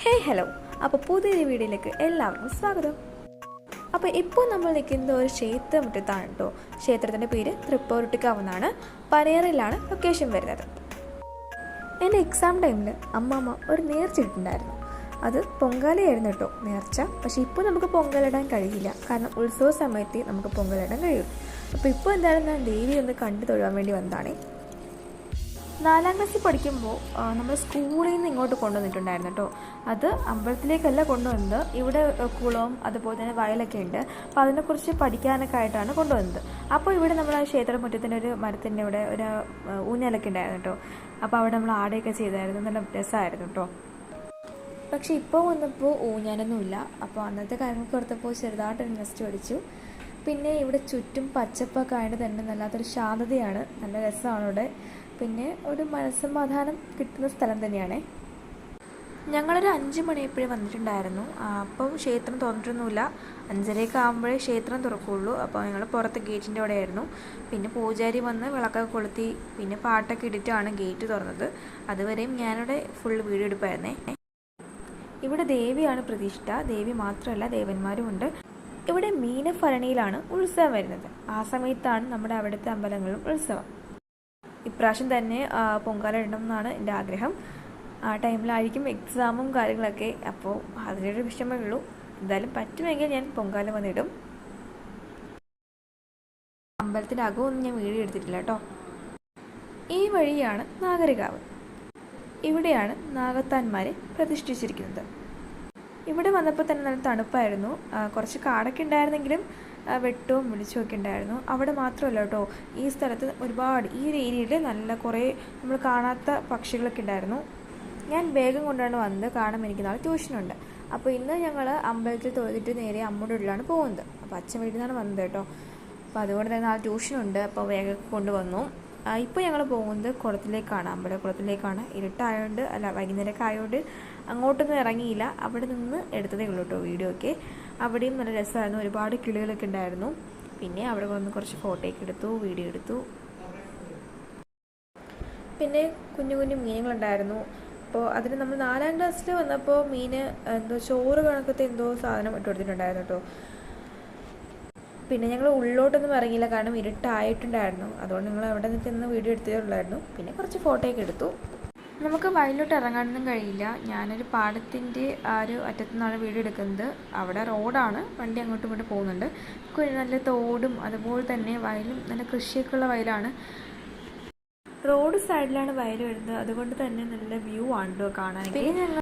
Hello. അപ്പോൾ പുതിയൊരു വീഡിയോയിലേക്ക് എല്ലാവർക്കും സ്വാഗതം. അപ്പോൾ ഇപ്പോൾ നമ്മൾ നിൽക്കുന്നത് ഒരു ക്ഷേത്രമുറ്റത്താണ് കേട്ടോ. ക്ഷേത്രത്തിൻ്റെ പേര് തൃപ്പൂർട്ടിക്കാവ് എന്നാണ്. പനേറിലാണ് ലൊക്കേഷൻ വരുന്നത്. എൻ്റെ എക്സാം ടൈമിൽ അമ്മമ്മ ഒരു നേർച്ച ഇട്ടിട്ടുണ്ടായിരുന്നു. അത് പൊങ്കാലയായിരുന്നു കേട്ടോ നേർച്ച. പക്ഷേ ഇപ്പോൾ നമുക്ക് പൊങ്കലിടാൻ കഴിയില്ല, കാരണം ഉത്സവ സമയത്ത് നമുക്ക് പൊങ്കലിടാൻ കഴിയും. അപ്പോൾ ഇപ്പോൾ എന്തായാലും ഞാൻ ദേവി ഒന്ന് കണ്ടു തൊഴുവാൻ വേണ്ടി വന്നതാണ്. 4ാം ക്ലാസ്സിൽ പഠിക്കുമ്പോൾ നമ്മൾ സ്കൂളിൽ നിന്ന് ഇങ്ങോട്ട് കൊണ്ടുവന്നിട്ടുണ്ടായിരുന്നു കേട്ടോ. അത് അമ്പലത്തിലേക്കല്ല കൊണ്ടുവന്നത്, ഇവിടെ കുളവും അതുപോലെ തന്നെ വയലൊക്കെ ഉണ്ട്. അപ്പോൾ അതിനെക്കുറിച്ച് പഠിക്കാനൊക്കെ ആയിട്ടാണ് കൊണ്ടുവന്നത്. അപ്പോൾ ഇവിടെ നമ്മൾ ആ ക്ഷേത്രമുറ്റത്തിൻ്റെ ഒരു മരത്തിൻ്റെ ഇവിടെ ഒരു ഊഞ്ഞാലൊക്കെ ഉണ്ടായിരുന്നു കേട്ടോ. അപ്പോൾ അവിടെ നമ്മൾ ആടെയൊക്കെ ചെയ്തായിരുന്നു, നല്ല രസമായിരുന്നു കേട്ടോ. പക്ഷേ ഇപ്പോൾ വന്നപ്പോൾ ഊഞ്ഞാലൊന്നുമില്ല. അപ്പോൾ അന്നത്തെ കാര്യങ്ങൾക്ക് ഓർത്തപ്പോൾ ചെറുതായിട്ട് ഇൻട്രസ്റ്റ് പഠിച്ചു. പിന്നെ ഇവിടെ ചുറ്റും പച്ചപ്പൊക്കെ ആയിട്ട് തന്നെ നല്ലാത്തൊരു ശാന്തതയാണ്, നല്ല രസമാണ് ഇവിടെ. പിന്നെ ഒരു മനസ്സമാധാനം കിട്ടുന്ന സ്ഥലം തന്നെയാണ്. ഞങ്ങളൊരു 5 മണിയപ്പോഴേ വന്നിട്ടുണ്ടായിരുന്നു. അപ്പം ക്ഷേത്രം തുറന്നിട്ടൊന്നുമില്ല. 5:30 ആകുമ്പോഴേ ക്ഷേത്രം തുറക്കുള്ളൂ. അപ്പോൾ ഞങ്ങൾ പുറത്ത് ഗേറ്റിൻ്റെ അവിടെ ആയിരുന്നു. പിന്നെ പൂജാരി വന്ന് വിളക്കൊക്കെ കൊളുത്തി പിന്നെ പാട്ടൊക്കെ ഇട്ടിട്ടാണ് ഗേറ്റ് തുറന്നത്. അതുവരെയും ഞാനിവിടെ ഫുൾ വീഡിയോ എടുപ്പായിരുന്നേ. ഇവിടെ ദേവിയാണ് പ്രതിഷ്ഠ. ദേവി മാത്രമല്ല ദേവന്മാരും ഉണ്ട്. ഇവിടെ മീനഭരണിയിലാണ് ഉത്സവം വരുന്നത്. ആ സമയത്താണ് നമ്മുടെ അവിടുത്തെ അമ്പലങ്ങളിലും ഉത്സവം. ഇപ്രാവശ്യം തന്നെ പൊങ്കാല ഇടണം എന്നാണ് എൻ്റെ ആഗ്രഹം. ആ ടൈമിലായിരിക്കും എക്സാമും കാര്യങ്ങളൊക്കെ. അപ്പോൾ അതിനൊരു വിഷമമേ ഉള്ളൂ. എന്തായാലും പറ്റുമെങ്കിൽ ഞാൻ പൊങ്കാല വന്നിടും. അമ്പലത്തിൻ്റെ അകമൊന്നും ഞാൻ വീഡിയോ എടുത്തിട്ടില്ല കേട്ടോ. ഈ വഴിയാണ് നാഗരികാവ്. ഇവിടെയാണ് നാഗത്താന്മാരെ പ്രതിഷ്ഠിച്ചിരിക്കുന്നത്. ഇവിടെ വന്നപ്പോൾ തന്നെ നല്ല തണുപ്പായിരുന്നു. കുറച്ച് കാടൊക്കെ ഉണ്ടായിരുന്നെങ്കിലും വെട്ടവും വെളിച്ചമൊക്കെ ഉണ്ടായിരുന്നു. അവിടെ മാത്രമല്ല കേട്ടോ, ഈ സ്ഥലത്ത് ഒരുപാട് ഈ ഒരു ഏരിയയിൽ നല്ല കുറേ നമ്മൾ കാണാത്ത പക്ഷികളൊക്കെ ഉണ്ടായിരുന്നു. ഞാൻ വേഗം കൊണ്ടാണ് വന്നത്, കാരണം എനിക്ക് നാളെ ട്യൂഷനുണ്ട്. അപ്പോൾ ഇന്ന് ഞങ്ങൾ അമ്പലത്തിൽ തൊഴുതിട്ട് നേരെ അമ്മയുടെ വീട്ടിലാണ് പോകുന്നത്. അപ്പോൾ അച്ഛൻ വീട്ടിൽ നിന്നാണ് വന്നത് കേട്ടോ. അപ്പോൾ അതുകൊണ്ട് തന്നെ നാളെ ട്യൂഷനുണ്ട്. അപ്പോൾ വേഗം കൊണ്ടുവന്നു. ഇപ്പോൾ ഞങ്ങൾ പോകുന്നത് കുളത്തിലേക്കാണ്, അമ്പലക്കുളത്തിലേക്കാണ്. ഇരുട്ടായതുകൊണ്ട് വൈകുന്നേരമൊക്കെ ആയതുകൊണ്ട് അങ്ങോട്ടൊന്നും ഇറങ്ങിയില്ല. അവിടെ നിന്ന് എടുത്തതേ ഉള്ളൂ കേട്ടോ വീഡിയോ ഒക്കെ. അവിടെയും നല്ല രസമായിരുന്നു, ഒരുപാട് കിളികളൊക്കെ ഉണ്ടായിരുന്നു. പിന്നെ അവിടെ വന്ന് കുറച്ച് ഫോട്ടോയൊക്കെ എടുത്തു, വീഡിയോ എടുത്തു. പിന്നെ കുഞ്ഞു കുഞ്ഞു മീനുകളുണ്ടായിരുന്നു. അപ്പോൾ അതിന് നമ്മൾ 4ാം ക്ലാസ്സിൽ വന്നപ്പോൾ മീന് എന്തോ ചോറ് കണക്കത്തെ എന്തോ സാധനം ഇട്ട് കൊടുത്തിട്ടുണ്ടായിരുന്നു കേട്ടോ. പിന്നെ ഞങ്ങൾ ഉള്ളിലോട്ടൊന്നും ഇറങ്ങിയില്ല, കാരണം ഇരുട്ടായിട്ടുണ്ടായിരുന്നു. അതുകൊണ്ട് ഞങ്ങൾ അവിടെ നിന്ന് വീഡിയോ എടുത്തതേ ഉള്ളായിരുന്നു. പിന്നെ കുറച്ച് ഫോട്ടോയൊക്കെ എടുത്തു. നമുക്ക് വയലിലോട്ട് ഇറങ്ങാനൊന്നും കഴിയില്ല. ഞാനൊരു പാടത്തിൻ്റെ ആ ഒരു അറ്റത്തു നിന്നാണ് വീഡിയോ എടുക്കുന്നത്. അവിടെ റോഡാണ്, വണ്ടി അങ്ങോട്ടും ഇങ്ങോട്ടും പോകുന്നുണ്ട്. നല്ല തോടും അതുപോലെ തന്നെ വയലും നല്ല കൃഷിയൊക്കെ ഉള്ള വയലാണ്. റോഡ് സൈഡിലാണ് വയൽ വരുന്നത്. അതുകൊണ്ട് തന്നെ നല്ല വ്യൂ ആണ് കാണാൻ. പിന്നെ